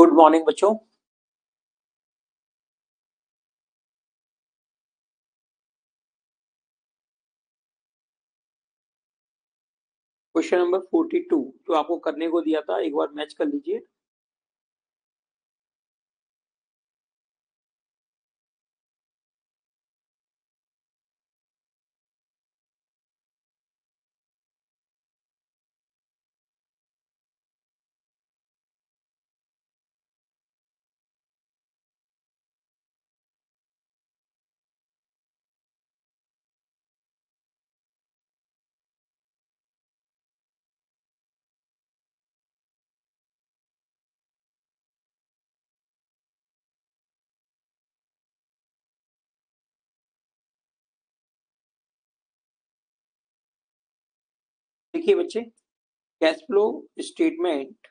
Good morning बच्चों। Question number 42 जो आपको करने को दिया था, एक बार मैच कर लीजिए। देखिए बच्चे, कैश फ्लो स्टेटमेंट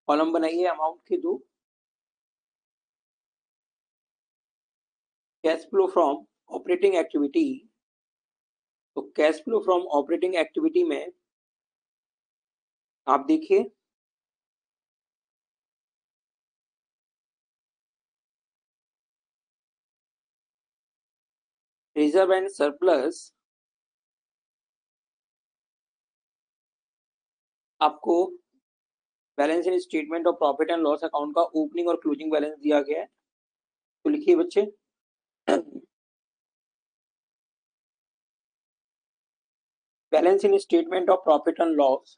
कॉलम बनाइए अमाउंट के दो। Cash flow from operating activity, तो cash flow from operating activity में आप देखिए रिजर्व एंड सरप्लस आपको बैलेंस इन स्टेटमेंट और प्रॉफिट एंड लॉस अकाउंट का ओपनिंग और क्लोजिंग बैलेंस दिया गया है। तो लिखिए बच्चे, balance in statement of profit and loss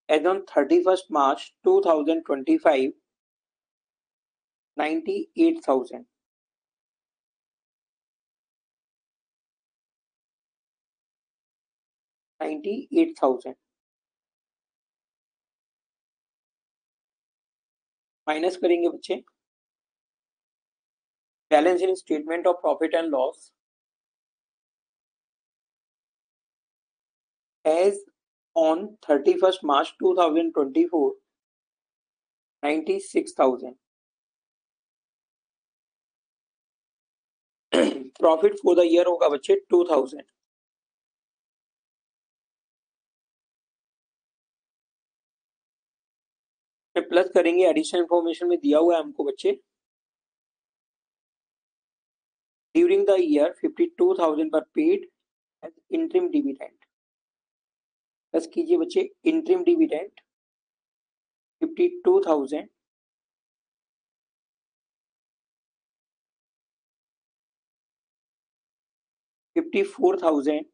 as on 31st March 2025, 98,000। 98,000 minus करेंगे बच्चे balance in statement of profit and loss as on 31st March 2024, 96,000। Profit for the year होगा बच्चे 2,000। प्लस करेंगे, एडिशनल इंफॉर्मेशन में दिया हुआ है हमको बच्चे, ड्यूरिंग द ईयर 52,000 पर paid as interim dividend. Plus कीजिए बच्चे इंटरिम डिविडेंड 52,000 54,000।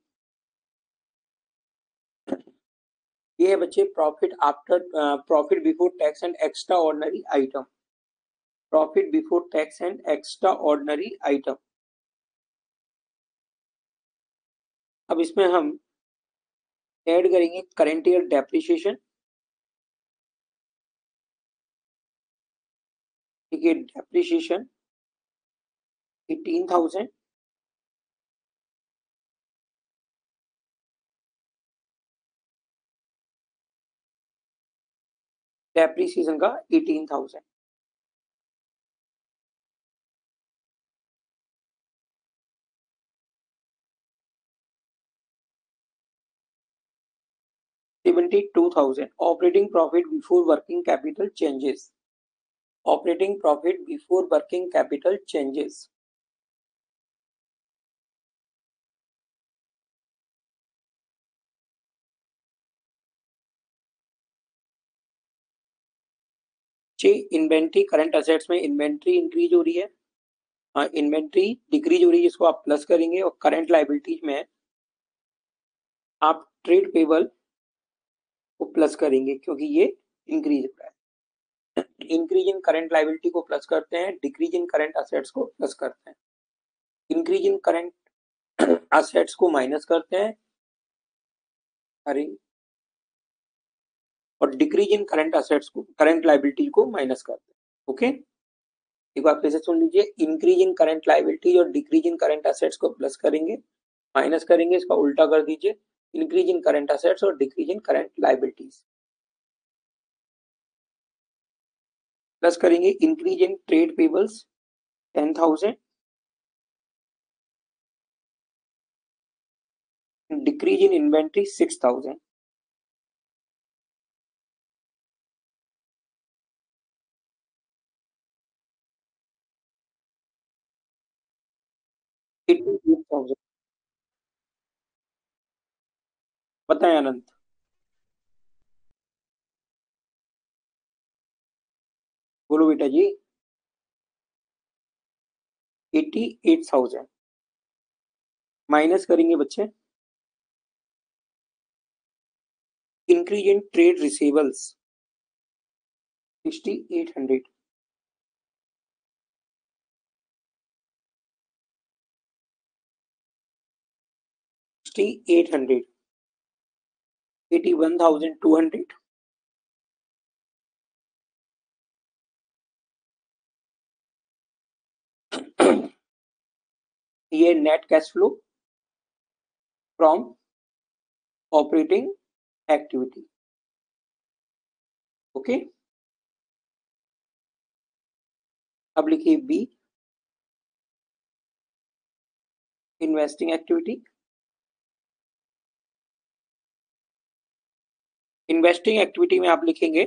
ये है बच्चे profit after profit before tax and extra ordinary item. Profit before tax and extra ordinary item. अब इसमें हम ऐड करेंगे करंट ईयर डेप्रिसिएशन। ठीक है, डेप्रिसिएशन 18,000। डेप्रिसिएशन का 18,000। $72,000 operating profit before working capital changes. Operating profit before working capital changes inventory current assets में inventory increase हो रही है, इन्वेंट्री डिक्रीज हो रही है, जिसको आप प्लस करेंगे। और करंट लायबिलिटीज में आप ट्रेड पेबल को प्लस करेंगे क्योंकि ये इंक्रीज हो रहा है। इंक्रीज इन करंट लायबिलिटी को प्लस करते हैं, डिक्रीज इन करंट असेट्स को प्लस करते हैं। इंक्रीज इन करंट असेट्स को माइनस करते हैं, अरे, और डिक्रीज इन करंट असेट्स को, करंट लायबिलिटी को माइनस करते हैं। ओके, एक बार फिर से सुन लीजिए, इंक्रीज इन करंट लायबिलिटी और डिक्रीज इन करंट असेट्स को प्लस करेंगे, माइनस करेंगे, इसका उल्टा कर दीजिए, इंक्रीज इन करंट असेट्स और decrease in current liabilities. Plus करेंगे increase in trade payables 10,000, decrease in inventory 6,000, $88,000। बताएं अनंत। बोलो बेटा जी। 88,000 माइनस करेंगे बच्चे इंक्रीज इन ट्रेड रिसीवेबल्स 6,800, 6,800, 81,200, ये net cash flow from operating activity. Okay, अब लिखिए be investing activity. Investing activity में आप लिखेंगे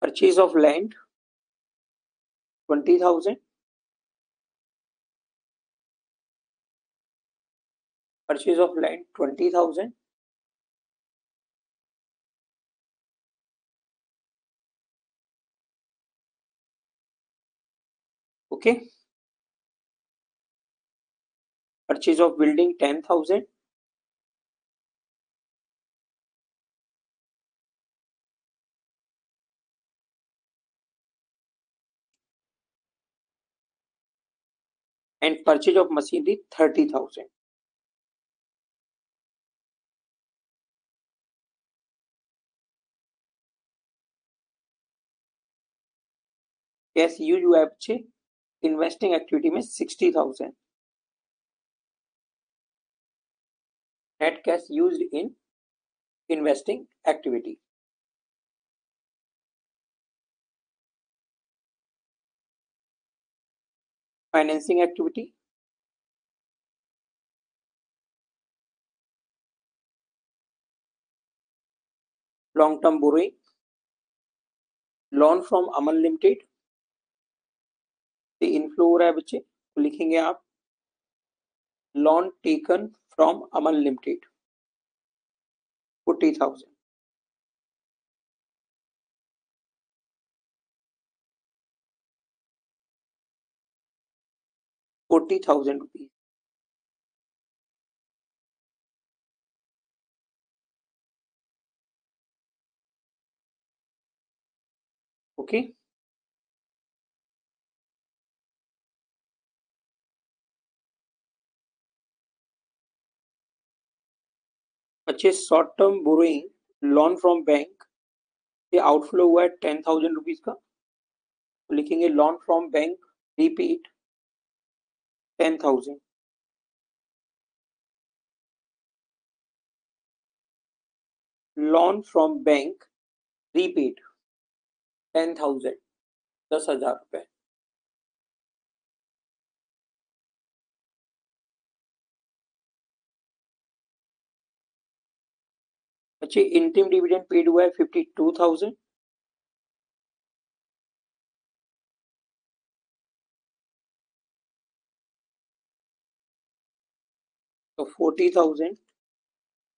purchase of land 20,000, purchase of land 20,000, okay. Purchase of building 10,000, and purchase of machinery 30,000। Cash use हुआ है बच्चे investing activity में 60,000। Net cash used in investing activity. Financing activity long term borrowing loan from Aman limited से inflow हो रहा है बच्चे, तो लिखेंगे आप loan taken from Aman limited 40,000। 40,000 rupees. Okay, बच्चे short term borrowing loan from bank से आउटफ्लो हुआ है 10,000 रुपीज का, तो लिखेंगे loan from bank repaid 10,000। Loan from bank repaid 10,000, 10,000 रुपए। अच्छे इंटीम डिविडेंड पेड हुआ है 52,000, तो 40,000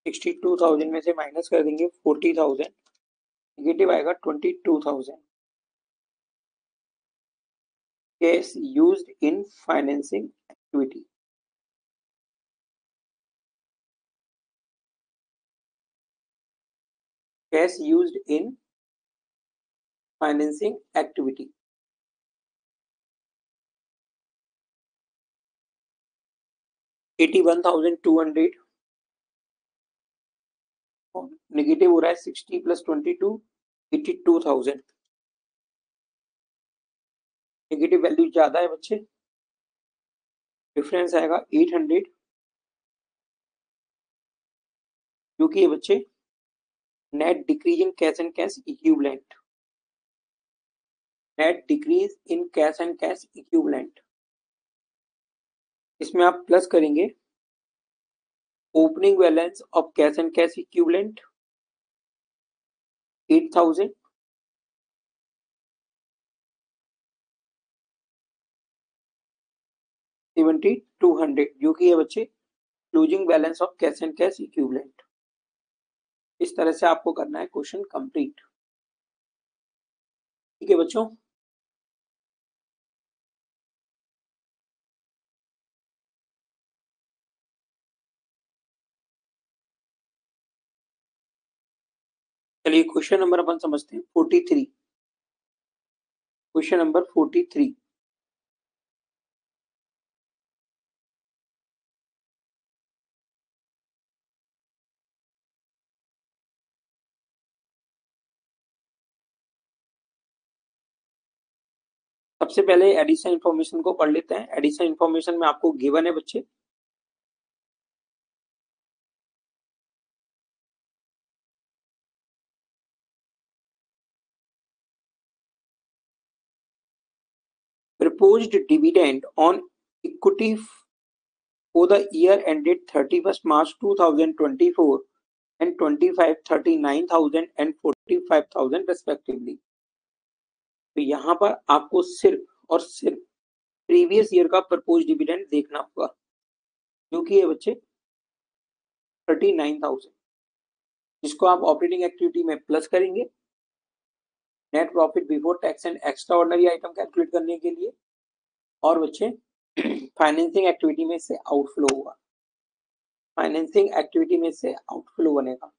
62,000 में से माइनस कर देंगे 40,000, नेगेटिव आएगा 22,000। Cash used in financing activity. Cash used in financing activity 81,200, negative हो रहा है 60 प्लस 22 82,000। नेगेटिव वैल्यू ज्यादा है बच्चे, डिफरेंस आएगा 800, क्योंकि ये बच्चे net decrease in cash and cash equivalent. Net decrease in cash and cash equivalent, इसमें आप प्लस करेंगे opening balance of cash and cash equivalent 8,000, seventy 200, जो कि है बच्चे closing balance of cash and cash equivalent. इस तरह से आपको करना है क्वेश्चन कंप्लीट। ठीक है बच्चों, चलिए क्वेश्चन नंबर अपन समझते हैं 43। क्वेश्चन नंबर 43, सबसे पहले एडिशन इन्फॉर्मेशन को पढ़ लेते हैं। एडिशन इन्फॉर्मेशन में आपको गिवन है बच्चे proposed dividend on equity for the year ended 31st March 2024 and 25 39,000 and 45,000 respectively। तो यहाँ पर आपको सिर्फ और सिर्फ प्रीवियस ईयर का प्रपोज डिविडेंड देखना होगा, जो कि है बच्चे 39,000, जिसको आप ऑपरेटिंग एक्टिविटी में प्लस करेंगे net profit before tax and extra ordinary item calculate करने के लिए, और बच्चे फाइनेंसिंग एक्टिविटी में से आउटफ्लो होगा, फाइनेंसिंग एक्टिविटी में से आउटफ्लो बनेगा।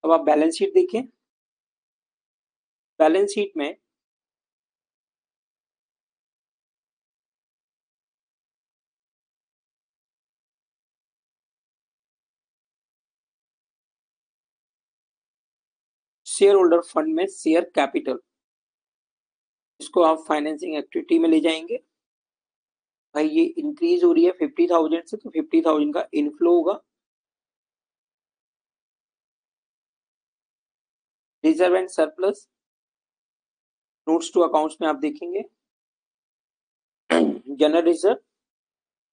अब आप बैलेंस शीट देखिए। बैलेंस शीट में शेयर होल्डर फंड में शेयर कैपिटल, इसको आप फाइनेंसिंग एक्टिविटी में ले जाएंगे। भाई ये इंक्रीज हो रही है 50,000 से, तो 50,000 का इनफ्लो होगा। Reserve and surplus notes to accounts में आप देखेंगे जनरल रिजर्व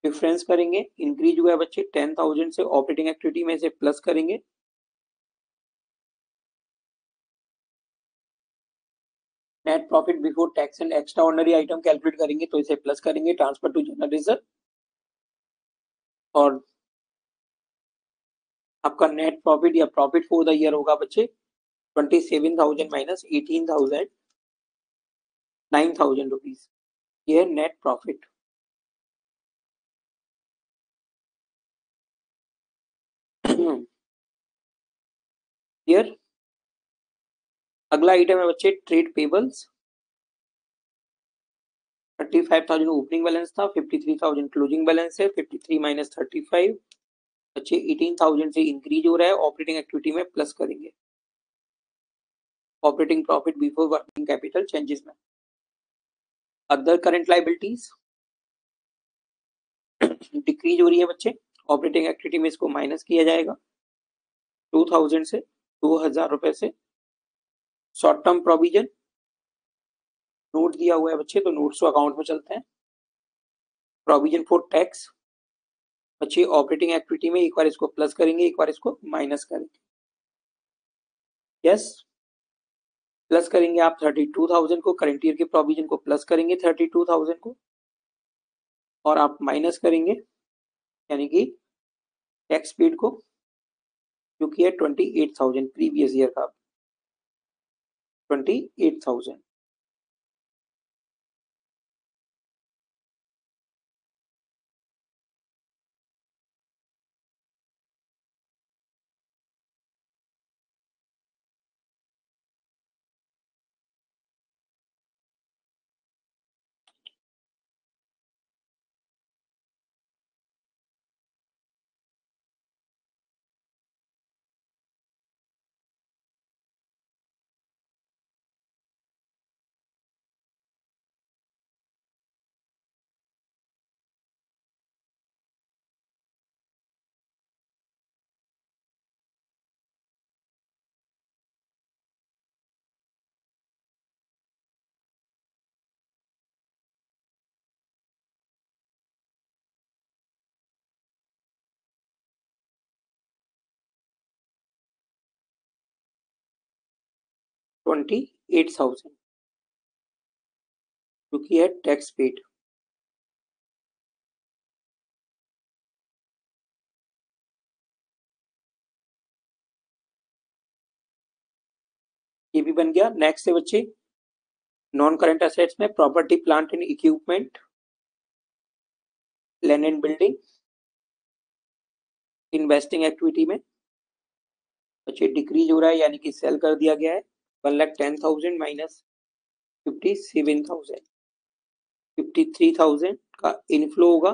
डिफरेंस करेंगे, इंक्रीज हुआ है बच्चे 10,000 से, ऑपरेटिंग एक्टिविटी में से प्लस करेंगे। Net profit before tax and extra ordinary item calculate करेंगे, तो इसे प्लस करेंगे, ट्रांसफर टू जनरल रिजर्व। और आपका नेट प्रॉफिट या प्रॉफिट फॉर द ईयर होगा बच्चे 27,000 माइनस 18,000 9,000 रुपीज, ये है नेट प्रॉफिट। क्लियर। अगला आइटम है बच्चे ट्रेड पेबल्स। 35,000 ओपनिंग बैलेंस था, 53,000 क्लोजिंग बैलेंस है, 53 माइनस 35 बच्चे 18,000 से इंक्रीज हो रहा है, ऑपरेटिंग एक्टिविटी में प्लस करेंगे operating profit before working capital changes में। अदर करंट लाइबिलिटीज डिक्रीज हो रही है बच्चे, ऑपरेटिंग एक्टिविटी में इसको माइनस किया जाएगा 2,000 से, 2,000 रुपए से। शॉर्ट टर्म प्रोविजन नोट दिया हुआ है बच्चे, तो नोट्स टू अकाउंट में चलते हैं। प्रोविजन फॉर टैक्स बच्चे ऑपरेटिंग एक्टिविटी में एक बार इसको प्लस करेंगे, एक बार इसको माइनस करेंगे। यस, प्लस करेंगे आप 32,000 को, करंट ईयर के प्रोविजन को प्लस करेंगे 32,000 को, और आप माइनस करेंगे यानी कि टैक्स पेड को, जो कि है 28,000 प्रीवियस ईयर का 28,000। 28,000 जो कि है टैक्स पेड। ये भी बन गया। नेक्स्ट है बच्चे नॉन करंट असेट्स में property plant and equipment, land and building. Investing activity में बच्चे डिक्रीज हो रहा है यानी कि सेल कर दिया गया है। 1,10,000 माइनस 57,000, 53,000 का इनफ्लो होगा।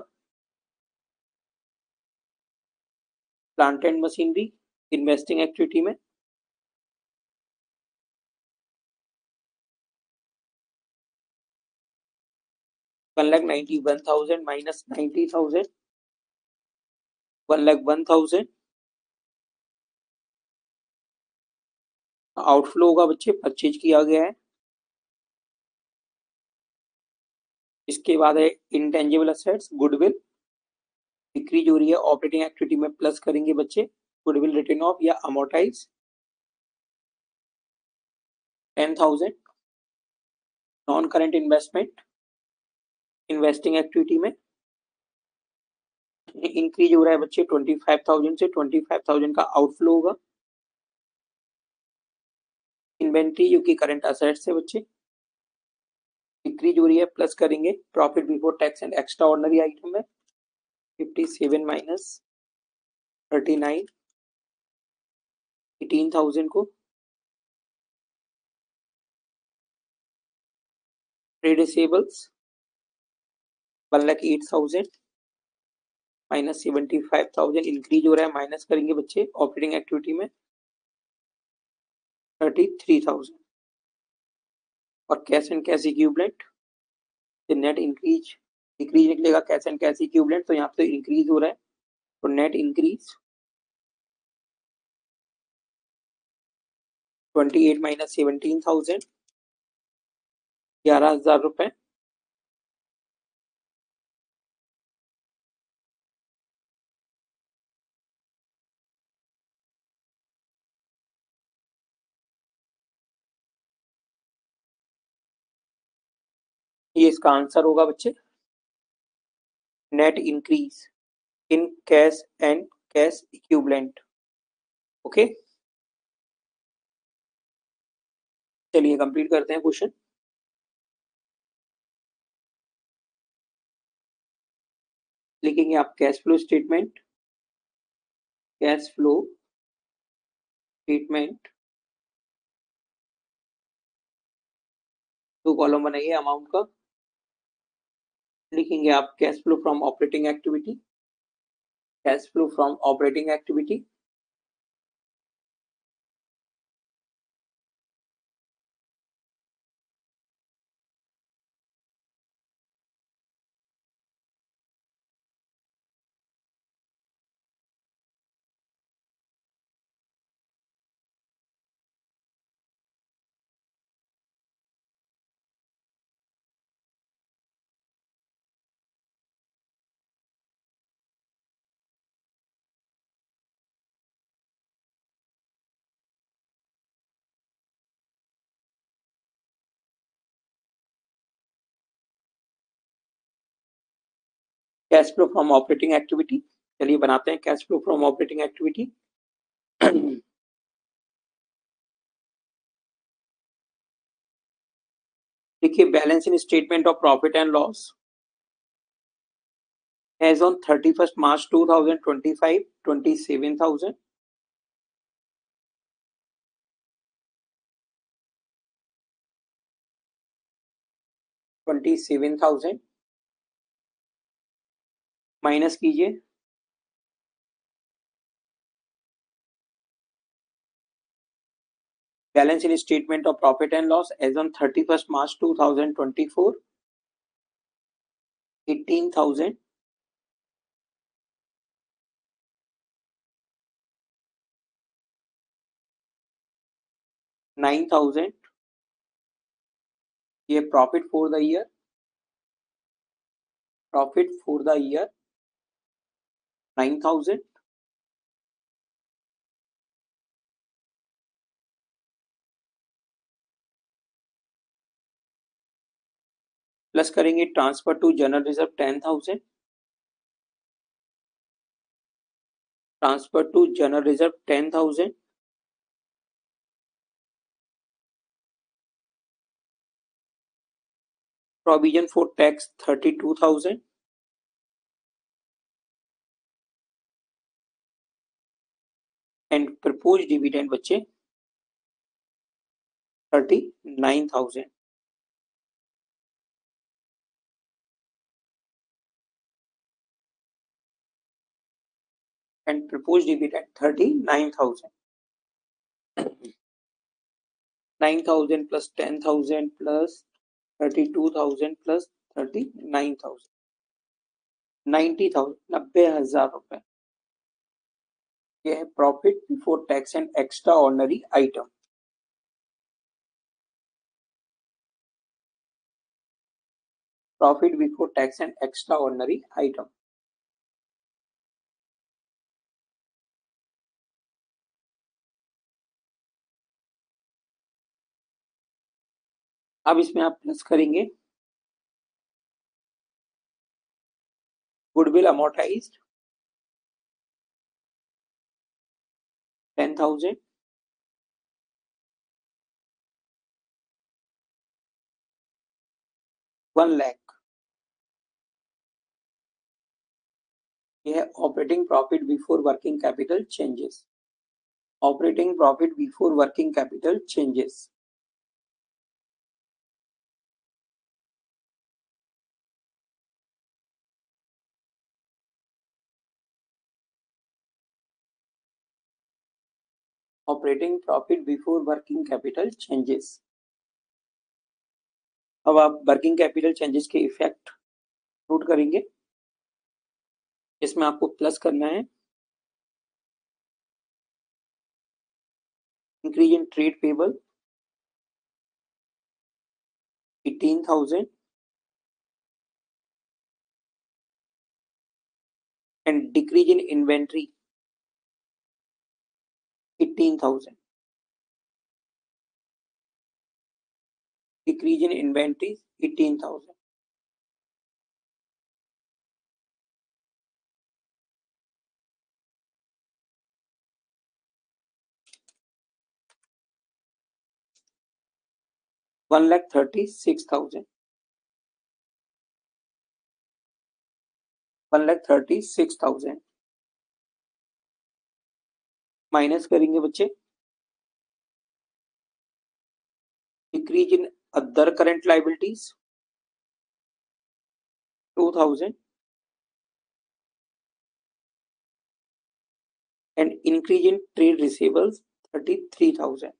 Plant and machinery investing activity में 1,91,000 माइनस 90,000, 1,01,000 आउटफ्लो होगा बच्चे, परचेज किया गया है। इसके बाद है इंटेंजिबल असेट्स, गुडविल डिक्रीज हो रही है। ऑपरेटिंग एक्टिविटी में प्लस करेंगे बच्चे, गुडविल रिटर्न ऑफ या amortise 10,000। Non current investment investing activity में इंक्रीज हो रहा है बच्चे 25,000 से 25,000 का आउटफ्लो होगा। इन्वेंट्री जो कि करंट असेट्स है बच्चे डिक्रीज हो रही है, प्लस करेंगे profit before tax and extra ordinary item में 57 माइनस 39, 18,000 को। ट्रेड रिसीवेबल्स 1,08,000 माइनस 75,000 इंक्रीज हो रहा है, माइनस करेंगे बच्चे ऑपरेटिंग एक्टिविटी में 33,000। और cash and cash equivalent net increase decrease निकलेगा। कैश एंड कैश इक्विवलेंट तो यहाँ पे इंक्रीज हो रहा है, तो नेट इंक्रीज 28 माइनस 17,000, 11,000 रुपए। ये इसका आंसर होगा बच्चे, net increase in cash and cash equivalent. Okay, चलिए कंप्लीट करते हैं क्वेश्चन। लिखेंगे आप cash flow statement, cash flow statement, दो कॉलम बनाइए अमाउंट का। लिखेंगे आप cash flow from operating activity, cash flow from operating activity. Cash flow from operating activity, चलिए बनाते हैं cash flow from operating activity. देखिए balance in statement of profit and loss as on 31st March 2025 27,000, 27,000 minus कीजिए balance in statement of profit and loss as on 31st March 2024 18,000, $9,000। ये profit for the year, profit for the year 9,000। Plus करेंगे transfer to general reserve 10,000, transfer to general reserve 10,000, provision for tax 32,000, and propose dividend बच्चे 39,000। and proposed dividend 39,000. 9,000 plus 10,000 plus 32,000 plus 39,000, 90,000, 90,000 रुपए। यह है profit before tax and extra ordinary item. Profit before tax and extra ordinary item. अब इसमें आप plus करेंगे goodwill amortised 10,000, ₹1,00,000। यह है operating profit before working capital changes. Operating profit before working capital changes. Operating profit before working capital changes. अब आप working capital changes के effect note करेंगे। इसमें आपको प्लस करना है increase in trade payable 18,000 and decrease in inventory 18,000। Decrease in inventory 18,000। $1,36,000। $1,36,000 minus करेंगे बच्चे decrease in other current liabilities 2,000 and increase in trade receivables 33,000।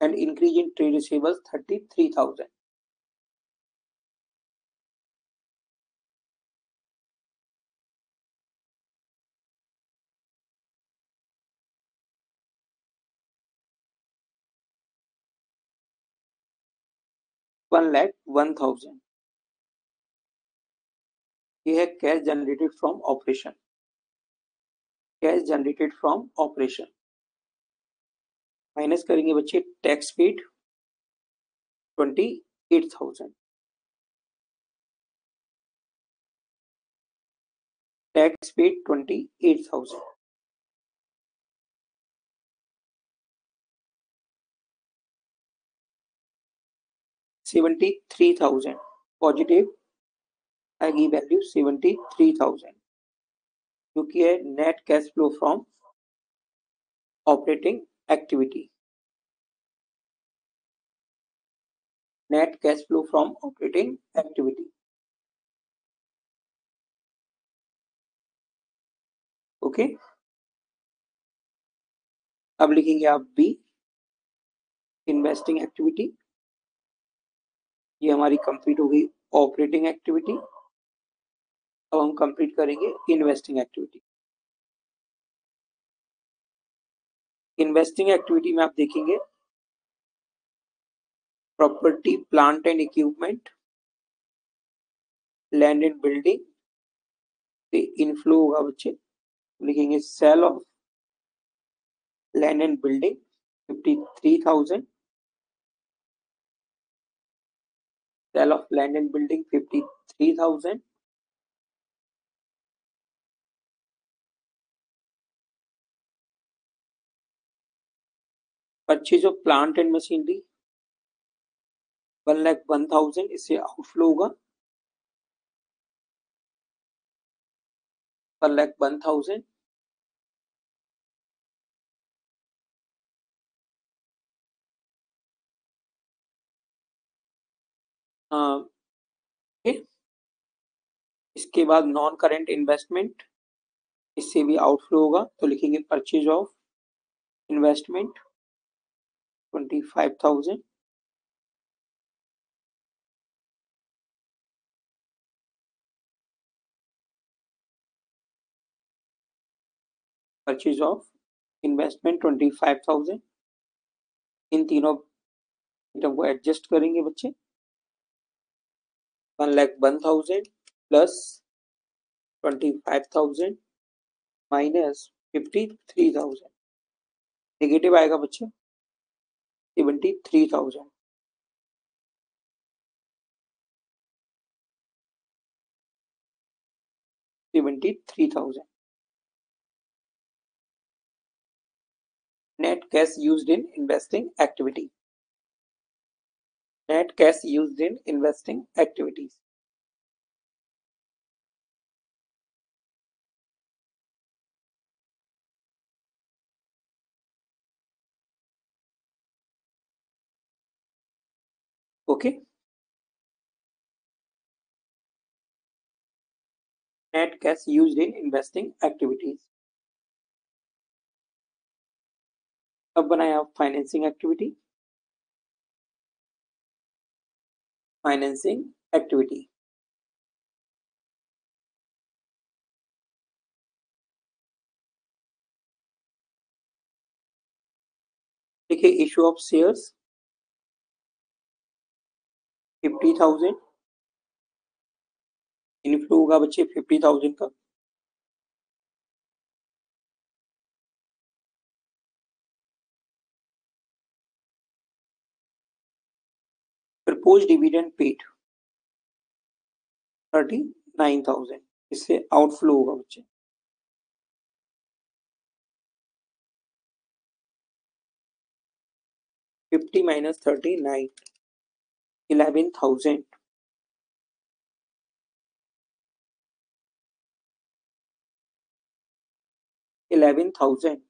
and increase in trade receivables 33,000। $1,01,000। ये है cash generated from operation. Cash generated from operation minus करेंगे बच्चे tax paid 28,000। Tax paid 28,000। $73,000 positive आएगी value 73,000 क्योंकि है net cash flow from operating activity. Net cash flow from operating activity. Okay अब लिखेंगे आप बी इन्वेस्टिंग एक्टिविटी। ये हमारी कंप्लीट हो गई ऑपरेटिंग एक्टिविटी। अब हम कंप्लीट करेंगे इन्वेस्टिंग एक्टिविटी। इन्वेस्टिंग एक्टिविटी में आप देखेंगे property plant and equipment land and building inflow होगा बच्चे। लिखेंगे sale of land and building 53,000, sale of land and building 53,000, purchase of plant and machinery 1,01,000, इससे आउटफ्लो होगा 1,01,000। इसके बाद नॉन करेंट इन्वेस्टमेंट, इससे भी आउटफ्लो होगा, तो लिखेंगे purchase of investment 25,000, purchase of investment 25,000। इन तीनों आइटम को एडजस्ट करेंगे बच्चे, 1,01,000 प्लस 25,000 माइनस 53,000, नेगेटिव आएगा बच्चे 73,000। Net cash used in investing activity. Net cash used in investing activities. Okay. Net cash used in investing activities. अब बनाया फाइनेंसिंग एक्टिविटी। फाइनेंसिंग एक्टिविटी देखिए, issue of shares 50,000, inflow होगा बच्चे 50,000 का। प्रपोज डिविडेंड पेड 39,000, इससे outflow होगा बच्चे 50 minus 39, 11,000, 11,000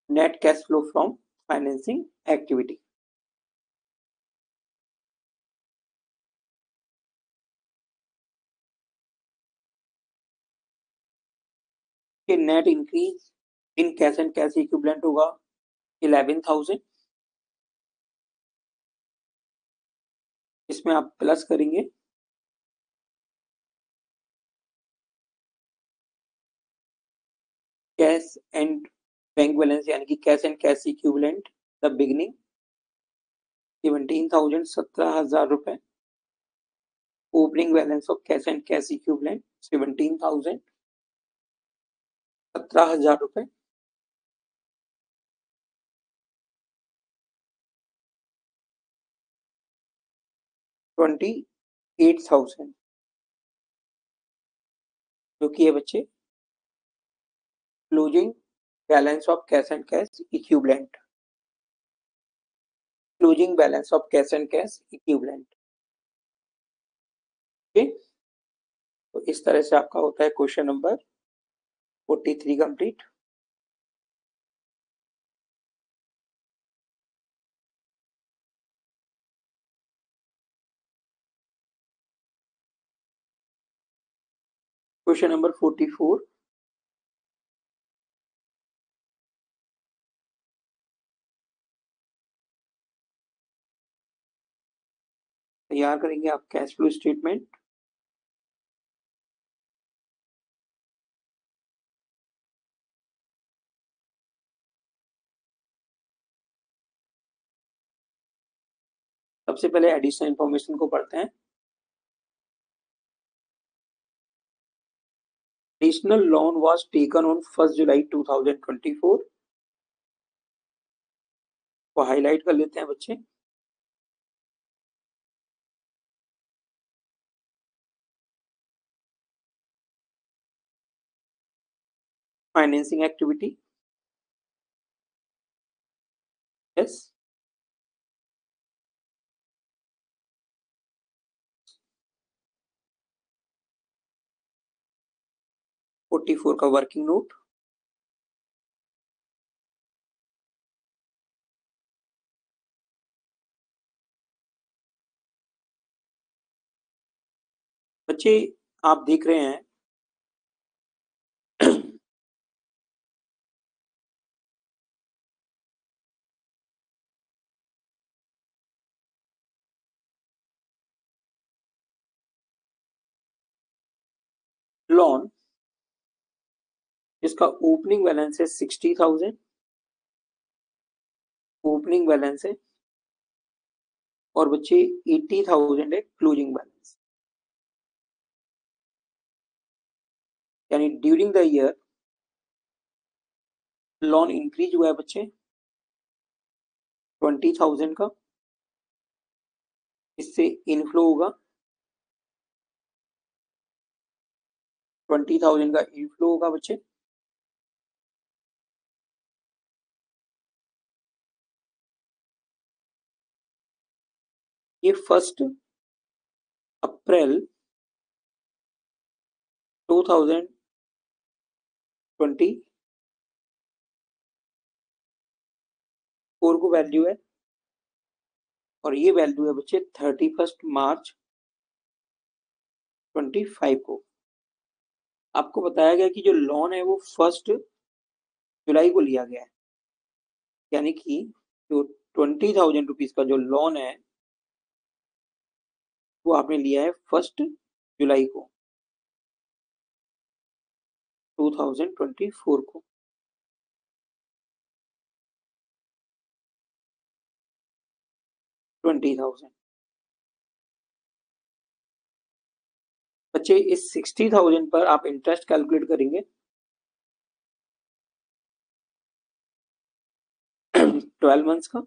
net cash flow from financing activity. Net increase in cash and cash equivalent होगा 11,000, इसमें आप प्लस करेंगे कैश एंड बैंक बैलेंस, यानी कि cash and cash equivalent the beginning 17,000, 17,000 रुपए। Opening balance of cash and cash equivalent 17,000, 17,000 रुपए। $28,000 जो कि है बच्चे closing balance of cash and cash equivalent. Closing balance of cash and cash equivalent. तो इस तरह से आपका होता है question number 43 complete. Question number 44, तैयार करेंगे आप कैश फ्लो स्टेटमेंट। सबसे पहले एडिशनल इंफॉर्मेशन को पढ़ते हैं। Additional loan was taken on 1st July 2024 वो हाईलाइट कर लेते हैं बच्चे। Financing activity, yes. Forty four का वर्किंग नोट, बच्चे आप देख रहे हैं लोन इसका ओपनिंग बैलेंस है 60,000, ओपनिंग बैलेंस है, और बच्चे 80,000 है क्लोजिंग बैलेंस। यानी during the year loan increase हुआ है बच्चे 20,000 का, इससे इनफ्लो होगा 20,000 का इनफ्लो होगा बच्चे। ये 1 अप्रैल 2024 को वैल्यू है, और ये वैल्यू है बच्चे 31 मार्च 25 को। आपको बताया गया कि जो लोन है वो 1 जुलाई को लिया गया है, यानी कि जो 20,000 रुपीज का जो लोन है वो आपने लिया है 1 जुलाई को 2024 को। $20,000 बच्चे, इस 60,000 पर आप इंटरेस्ट कैलकुलेट करेंगे 12 मंथ्स का,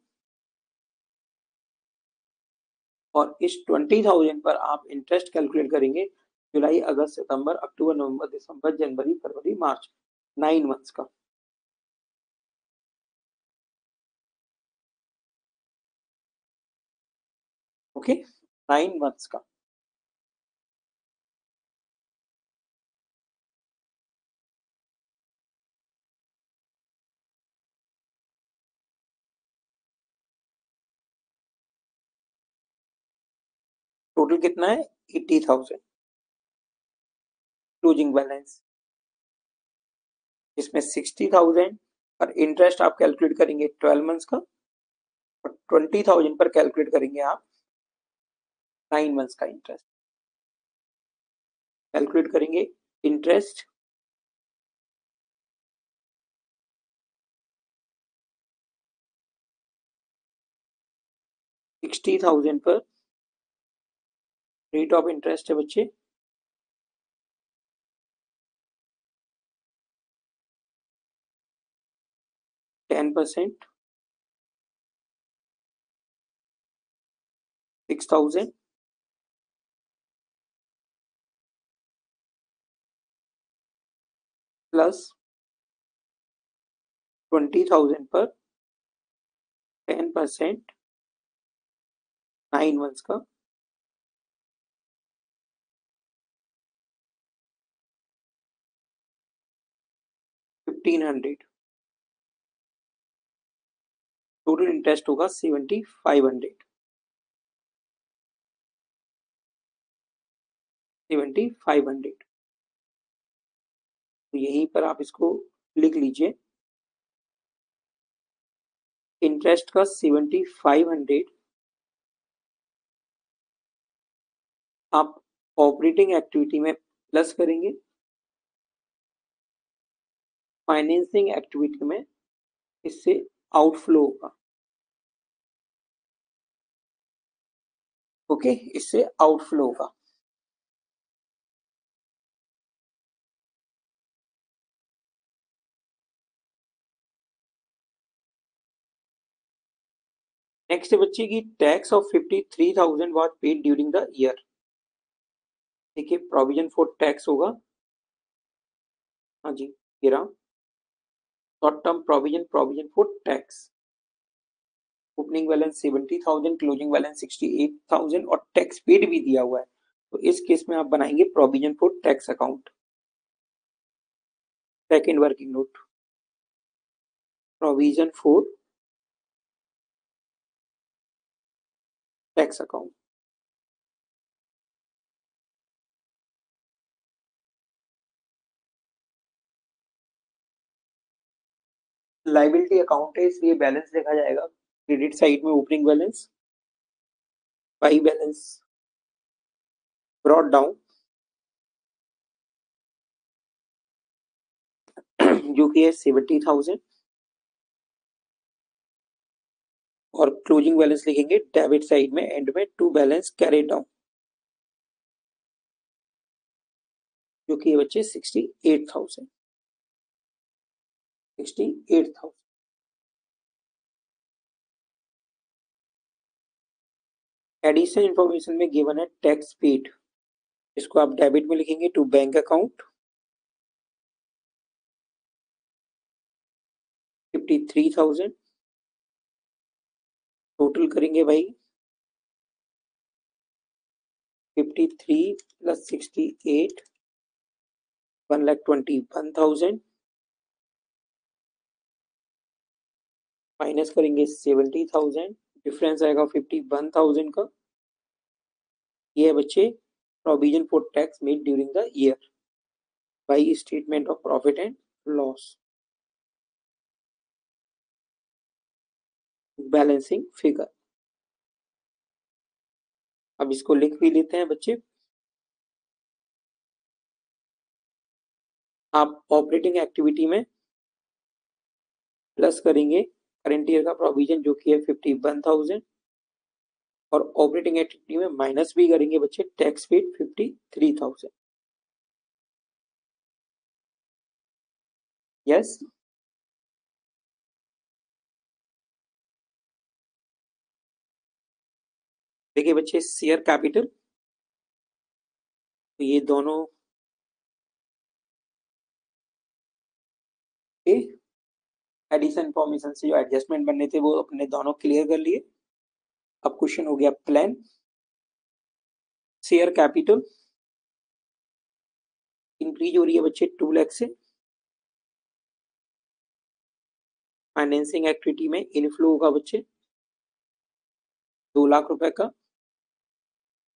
और इस 20,000 पर आप इंटरेस्ट कैलकुलेट करेंगे जुलाई, अगस्त, सितंबर, अक्टूबर, नवंबर, दिसंबर, जनवरी, फरवरी, मार्च, 9 मंथ्स का। ओके, 9 मंथ्स का। टोटल कितना है? 80,000 क्लोजिंग बैलेंस। इसमें 60,000 पर इंटरेस्ट आप कैलकुलेट करेंगे 12 मंथ्स का, और 20,000 पर कैलकुलेट करेंगे आप 9 मंथ्स का इंटरेस्ट। कैलकुलेट करेंगे इंटरेस्ट 60,000 पर, रेट ऑफ इंटरेस्ट है बच्चे 10%, 6,000 प्लस 20,000 पर 10%, 9 मंथ्स का 1,500। टोटल इंटरेस्ट होगा 7,500, 7,500। तो यहीं पर आप इसको लिख लीजिए, इंटरेस्ट का 7,500 आप ऑपरेटिंग एक्टिविटी में प्लस करेंगे, फाइनेंसिंग एक्टिविटी में इससे आउटफ्लो होगा। ओके, इससे आउटफ्लो होगा। नेक्स्ट है बच्चे की tax of 53,000 was paid during the year. देखिए प्रोविजन फॉर टैक्स होगा, हाँ जी ये रहा, short term provision, provision for tax. Opening balance 70,000, closing balance 68,000 और टैक्स पेड भी दिया हुआ है। तो इस केस में आप बनाएंगे provision for tax account. Second working note, provision for tax account. Liability account है इसलिए बैलेंस देखा जाएगा। क्रेडिट साइड में opening balance, by balance brought down जो कि है 70,000 और क्लोजिंग बैलेंस लिखेंगे डेबिट साइड में एंड में टू बैलेंस कैरी डाउन जो कि है बच्चे 68,000। एडिशनल इंफॉर्मेशन में गिवन है टैक्स पेड, इसको आप डेबिट में लिखेंगे टू बैंक अकाउंट 53,000। टोटल करेंगे भाई 53 प्लस 68 1,21,000 माइनस करेंगे 70,000, डिफरेंस आएगा 51,000 का। ये है बच्चे provision for tax made during the year by statement of profit and loss, balancing figure. अब इसको लिख भी लेते हैं बच्चे। आप ऑपरेटिंग एक्टिविटी में प्लस करेंगे करंट ईयर का प्रोविजन जो कि है 51,000 और ऑपरेटिंग एक्टिविटी में माइनस भी करेंगे बच्चे टैक्स पेड 53,000। यस, देखिए बच्चे शेयर कैपिटल, तो ये दोनों के एडिशन इंफॉर्मेशन से जो एडजस्टमेंट बनने थे वो अपने दोनों क्लियर कर लिए। अब क्वेश्चन हो गया प्लान। शेयर कैपिटल इंक्रीज हो रही है बच्चे 2 लाख से। फाइनेंसिंग एक्टिविटी में इनफ्लो होगा बच्चे 2 लाख रुपए का।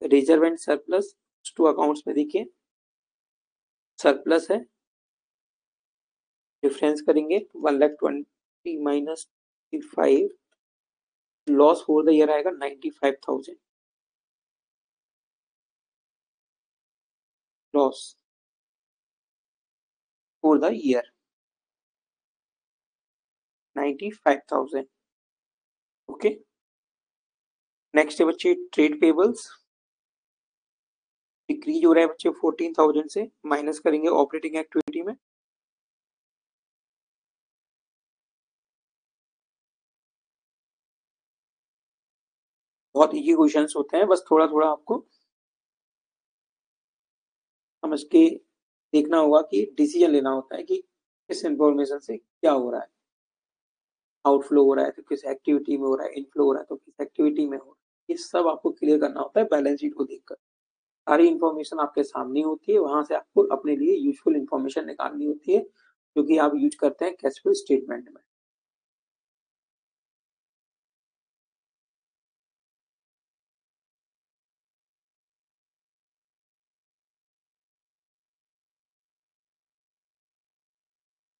Reserve and surplus to accounts में देखिए सरप्लस है, डिफरेंस करेंगे 1,20,000 minus 5, loss for the year आएगा 95,000। Loss for the year 95,000। Okay, next है बच्चे ट्रेड पेबल्स, डिक्रीज हो रहा है बच्चे 14,000 से, माइनस करेंगे ऑपरेटिंग एक्टिविटी में। बहुत इजी क्वेश्चंस होते हैं, बस थोड़ा थोड़ा आपको समझ के देखना होगा कि डिसीजन लेना होता है कि किस इंफॉर्मेशन से क्या हो रहा है। आउटफ्लो हो रहा है तो किस एक्टिविटी में हो रहा है, इनफ्लो हो रहा है तो किस एक्टिविटी में हो रहा है, ये सब आपको क्लियर करना होता है बैलेंस शीट को देखकर। सारी इंफॉर्मेशन आपके सामने होती है, वहां से आपको अपने लिए यूजफुल इंफॉर्मेशन निकालनी होती है जो कि आप यूज करते हैं कैश फ्लो स्टेटमेंट में।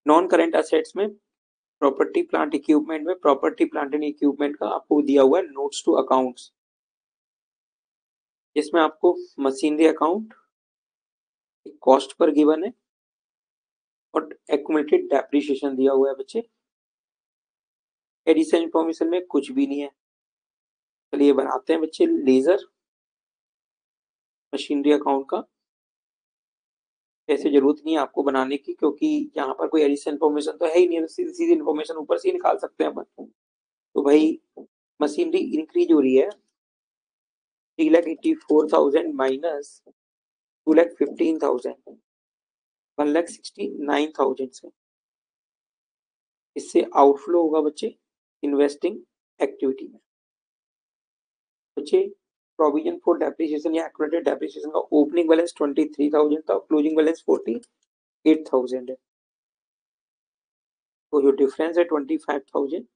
नॉन करेंट असेट्स में प्रॉपर्टी प्लांट इक्विपमेंट में प्रॉपर्टी प्लांट एंड इक्विपमेंट का आपको दिया हुआ है नोट्स टू अकाउंट्स, जिसमें आपको machinery account cost per given है और एक्यूमुलेटेड डेप्रिसिएशन दिया हुआ है बच्चे। एडिशनल इंफॉर्मेशन में कुछ भी नहीं है। चलिए बनाते हैं बच्चे लेजर मशीनरी अकाउंट का। ऐसे जरूरत नहीं है आपको बनाने की क्योंकि यहाँ पर कोई एडिशनल इंफॉर्मेशन तो है ही नहीं, सीधी सीधी इंफॉर्मेशन ऊपर से ही निकाल सकते हैं अपन। तो भाई मशीनरी इंक्रीज हो रही है 3,84,000 माइनस 2,15,000 1,69,000 से। इससे आउटफ्लो होगा बच्चे इन्वेस्टिंग एक्टिविटी में। बच्चे प्रोविजन फॉर डेप्रिसिएशन या एक्यूमुलेटेड डेप्रिसिएशन का ओपनिंग बैलेंस 23,000 था, क्लोजिंग बैलेंस 48,000 है, तो जो डिफरेंस है 25,000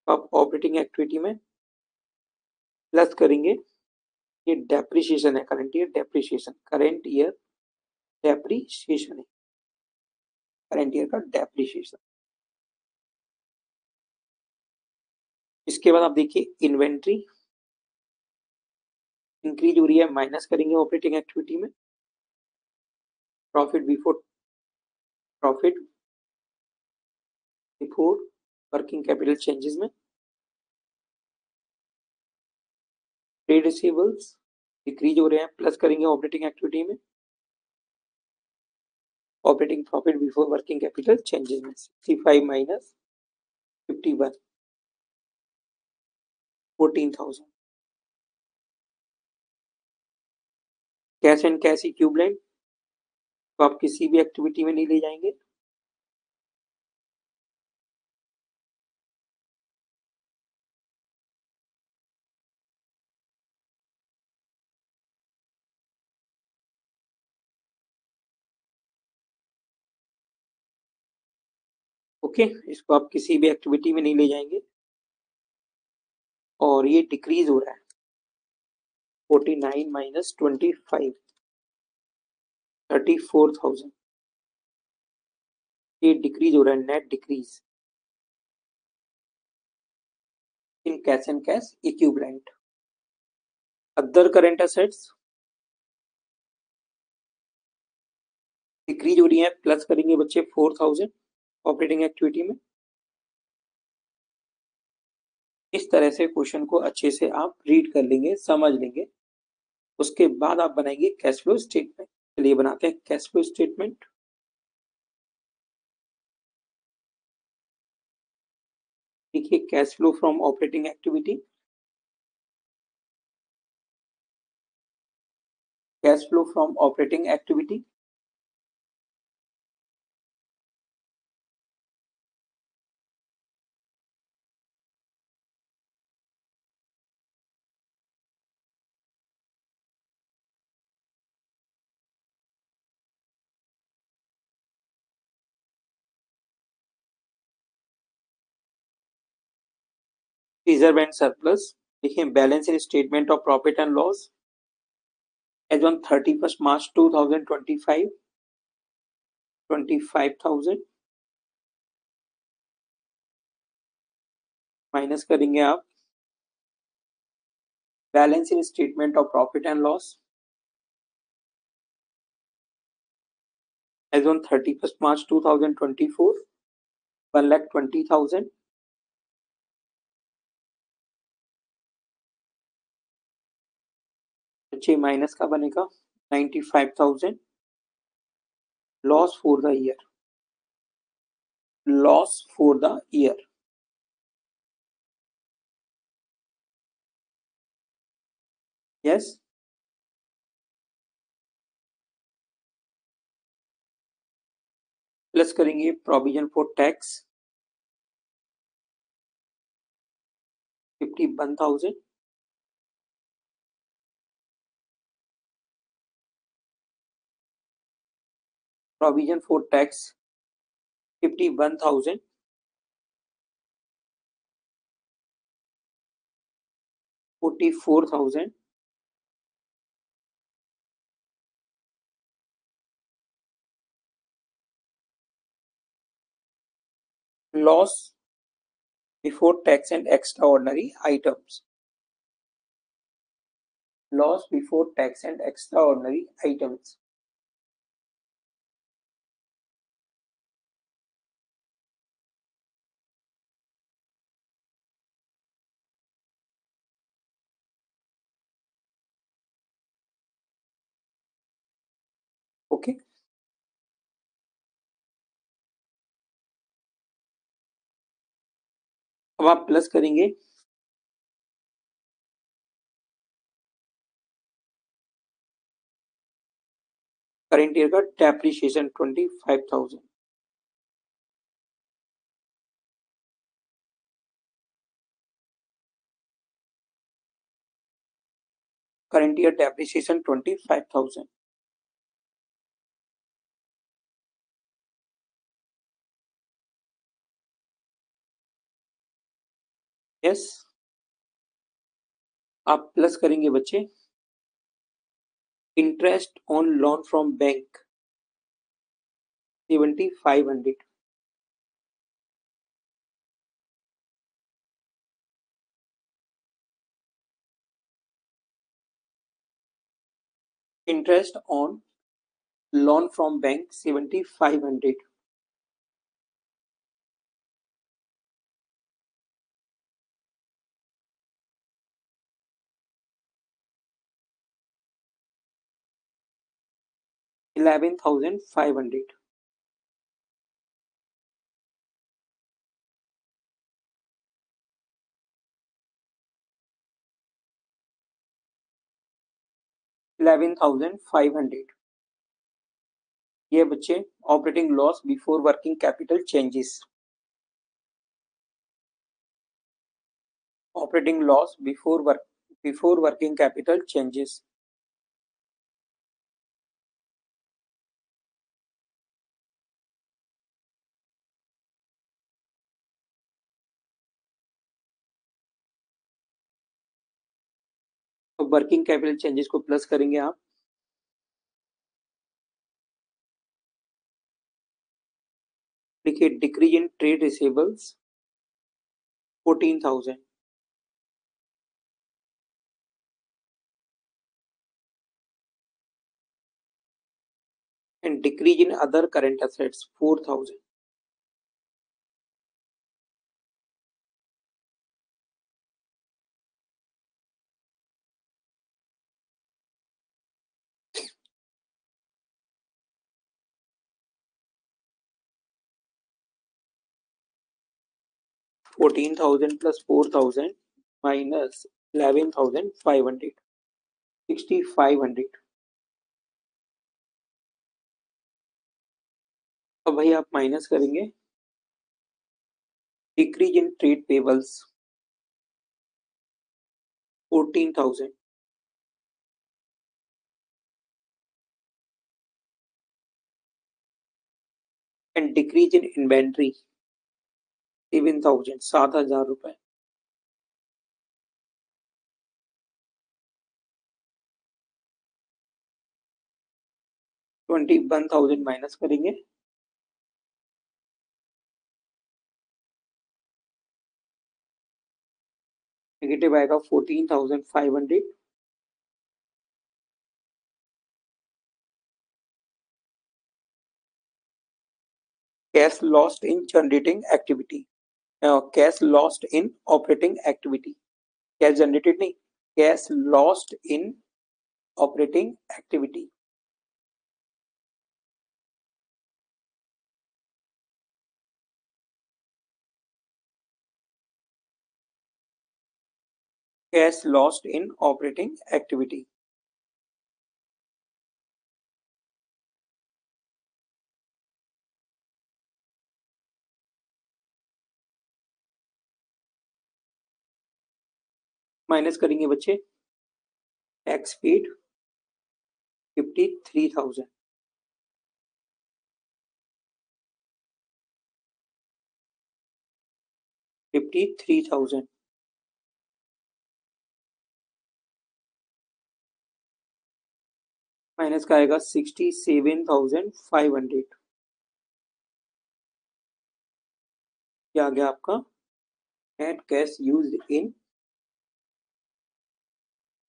आप ऑपरेटिंग एक्टिविटी में प्लस करेंगे। ये डेप्रिसिएशन है, current year depreciation, current year depreciation है, करंट ईयर का डेप्रिसिएशन। इसके बाद आप देखिए इन्वेंट्री इंक्रीज हो रही है, माइनस करेंगे ऑपरेटिंग एक्टिविटी में। Profit before working capital changes में ट्रेड रिसीवेबल्स डिक्रीज हो रहे हैं, प्लस करेंगे ऑपरेटिंग एक्टिविटी में। Operating profit before working capital changes में 65 minus 51 14,000। Cash and cash equivalent तो आप किसी भी एक्टिविटी में नहीं ले जाएंगे। ओके, इसको आप किसी भी एक्टिविटी में नहीं ले जाएंगे और ये डिक्रीज हो रहा है 49 माइनस 25 34,000। ये डिक्रीज हो रहा है, net decrease in cash and cash equivalent. Other current assets decrease हो रही है, प्लस करेंगे बच्चे 4,000 ऑपरेटिंग एक्टिविटी में। इस तरह से क्वेश्चन को अच्छे से आप रीड कर लेंगे, समझ लेंगे, उसके बाद आप बनाएंगे कैश फ्लो स्टेटमेंट। चलिए बनाते हैं कैश फ्लो स्टेटमेंट। देखिए cash flow from operating activity, cash flow from operating activity reserve and surplus. देखिए balance in statement of profit and loss as on 31 March 2025 25,000 minus करेंगे आप balance in statement of profit and loss as on 31 March 2024 1,20,000 बच्चे minus का बनेगा 95,000 loss for the year, loss for the year. Yes, plus करेंगे provision for tax 51,000 provision for tax 51,000 44,000 loss before tax and extraordinary items, loss before tax and extraordinary items। Okay, अब आप plus करेंगे current year का depreciation 25,000। Current year depreciation 25,000। Yes, आप plus करेंगे बच्चे interest on loan from bank 7,500। Interest on loan from bank 7,500। 11,500। 11,500। ये बच्चे operating loss before working capital changes. Operating loss before working capital changes. तो working capital changes को plus करेंगे आप। देखिए decrease in trade receivables 14,000 and decrease in other current assets 4,000। $14,000 plus 4,000 minus 11,500 6,500। अब भाई आप माइनस करेंगे decrease in trade pebbles 14,000 and decrease in inventory 7,000 7,000 रुपए। 21,000 माइनस करेंगे नेगेटिव आएगा 14,500। Cash lost in generating activity cash lost in operating activity. Cash generated नहीं, cash lost in operating activity. Cash lost in operating activity. Minus करेंगे बच्चे tax paid 53,000। 53,000 minus का आएगा 67,500। क्या आ गया आपका net cash used in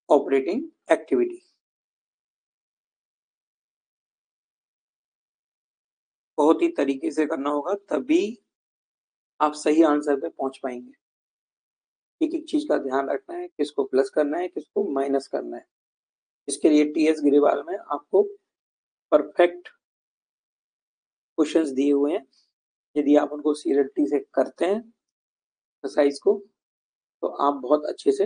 operating activity. बहुत ही तरीके से करना होगा तभी आप सही आंसर पे पहुंच पाएंगे। एक एक चीज का ध्यान रखना है, किसको प्लस करना है किसको माइनस करना है। इसके लिए टीएस गिरीवाल में आपको परफेक्ट क्वेश्चंस दिए हुए हैं। यदि आप उनको सीरियसली से करते हैं एक्सरसाइज को तो आप बहुत अच्छे से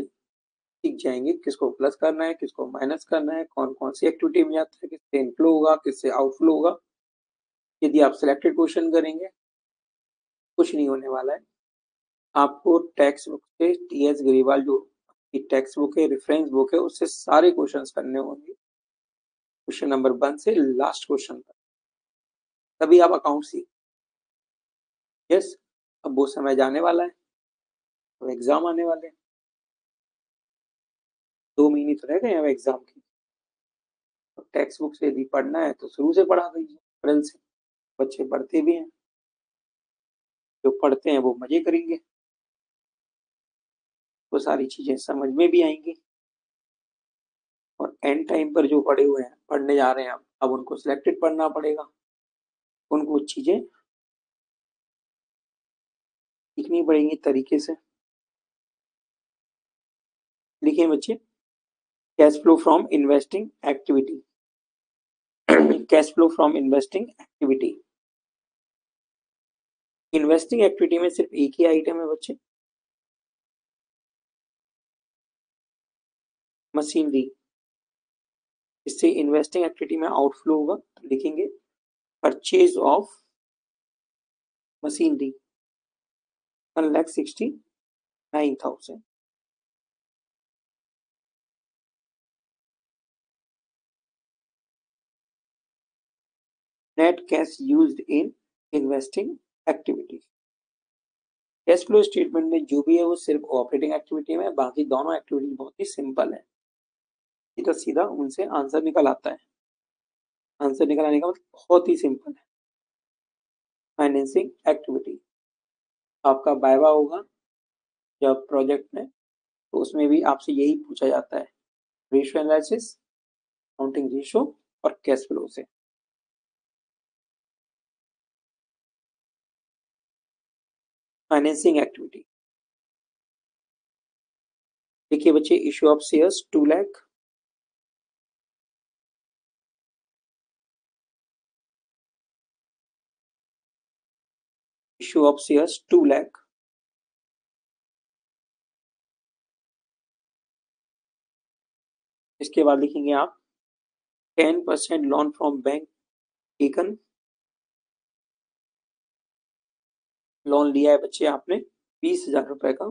सीख जाएंगे किसको प्लस करना है, किसको माइनस करना है, कौन कौन सी एक्टिविटी में जाता है, किससे इनफ्लो होगा, किससे आउटफ्लो होगा। यदि आप सिलेक्टेड क्वेश्चन करेंगे कुछ नहीं होने वाला है। आपको टेक्स्ट बुक से टी एस ग्रेवाल जो टेक्स्ट बुक है, रेफरेंस बुक है, उससे सारे क्वेश्चंस करने होंगे, क्वेश्चन नंबर 1 से लास्ट क्वेश्चन तक, तभी आप अकाउंट सीख। यस, अब वो समय जाने वाला है, अब एग्जाम आने वाले हैं, 2 महीने तो रह गए अब एग्जाम की। तो टेक्स्ट बुक से यदि पढ़ना है तो शुरू से पढ़ा दीजिए, अप्रैल से। बच्चे पढ़ते भी हैं, जो पढ़ते हैं वो मजे करेंगे, वो सारी चीजें समझ में भी आएंगी। और एंड टाइम पर जो पढ़े हुए हैं, पढ़ने जा रहे हैं, अब उनको सिलेक्टेड पढ़ना पड़ेगा, उनको चीजें सीखनी पड़ेंगी तरीके से। लिखिए बच्चे, cash flow from investing activity. Cash flow from investing activity, investing activity में सिर्फ एक ही आइटम है बच्चे, मशीनरी। इससे इन्वेस्टिंग एक्टिविटी में आउटफ्लो होगा, तो लिखेंगे purchase of machinery 1,69,000। Net cash used in investing activity. Cash flow statement में जो भी है वो सिर्फ ऑपरेटिंग एक्टिविटी में, बाकी दोनों एक्टिविटी बहुत ही सिंपल है, सीधा सीधा उनसे आंसर निकल आता है। आंसर निकल आने का मतलब बहुत ही सिंपल है। फाइनेंसिंग एक्टिविटी, आपका वाइवा होगा जब प्रोजेक्ट में, तो उसमें भी आपसे यही पूछा जाता है, रेशियो एनालिसिस, काउंटिंग रेशियो और कैश फ्लो से। फाइनेंसिंग एक्टिविटी, देखिए बच्चे, issue of shares 2 lakh, issue of shares 2 lakh. इसके बाद लिखेंगे आप 10% loan from bank taken. Loan लिया है बच्चे आपने 20,000 रुपए का,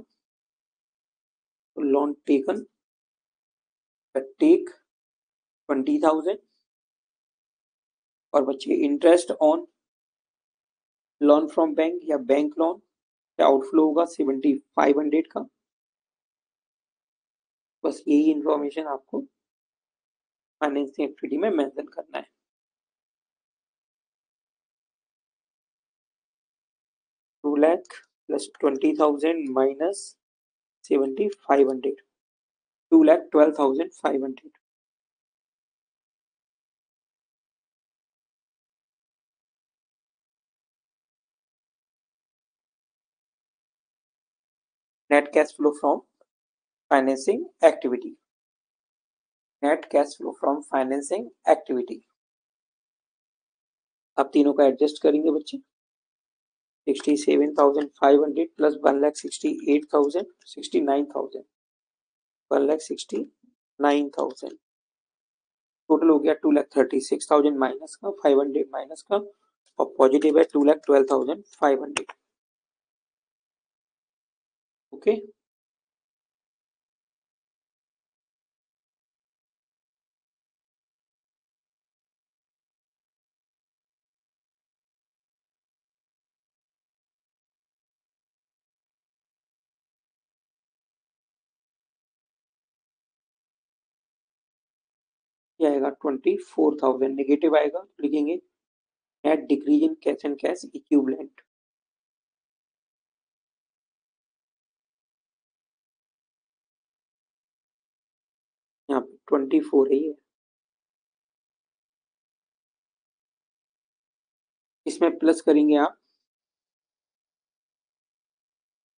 तो लोन टेकन टेक 20,000। और बच्चे interest on loan from bank या बैंक लोन क्या आउटफ्लो होगा 7,500 का। बस यही इंफॉर्मेशन आपको फाइनेंसिंग एक्टिविटी में मेंशन करना है। 2 lakh plus 20,000 minus 7,500, 2,12,500। Net cash flow from financing activity, net cash flow from financing activity. अब तीनों का एडजस्ट करेंगे बच्चे, 67,500 प्लस 1,68,000, 69,000, 1,69,000, टोटल हो गया 2,36,000 माइनस का, 500 माइनस का, और पॉजिटिव है 2,12,500। ओके, ये आएगा 24,000, नेगेटिव आएगा तो लिखेंगे net decrease in cash and cash equivalent. यहाँ पे 24 है ये, इसमें प्लस करेंगे आप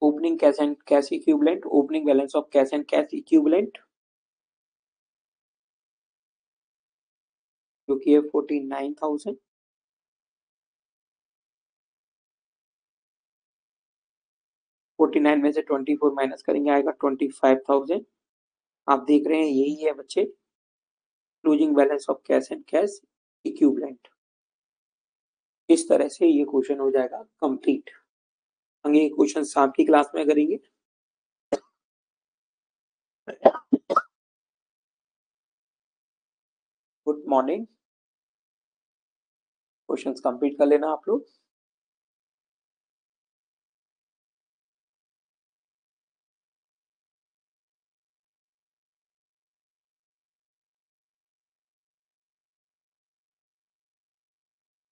opening cash and cash equivalent, opening balance of cash and cash equivalent, जो कि है 49,000। 49 में से 24 माइनस करेंगे, आएगा 25,000। आप देख रहे हैं यही है बच्चे, closing balance of cash and cash equivalent. इस तरह से ये क्वेश्चन हो जाएगा कंप्लीट। हम ये क्वेश्चन शाम की क्लास में करेंगे। Good morning. क्वेश्चंस कंप्लीट कर लेना आप लोग।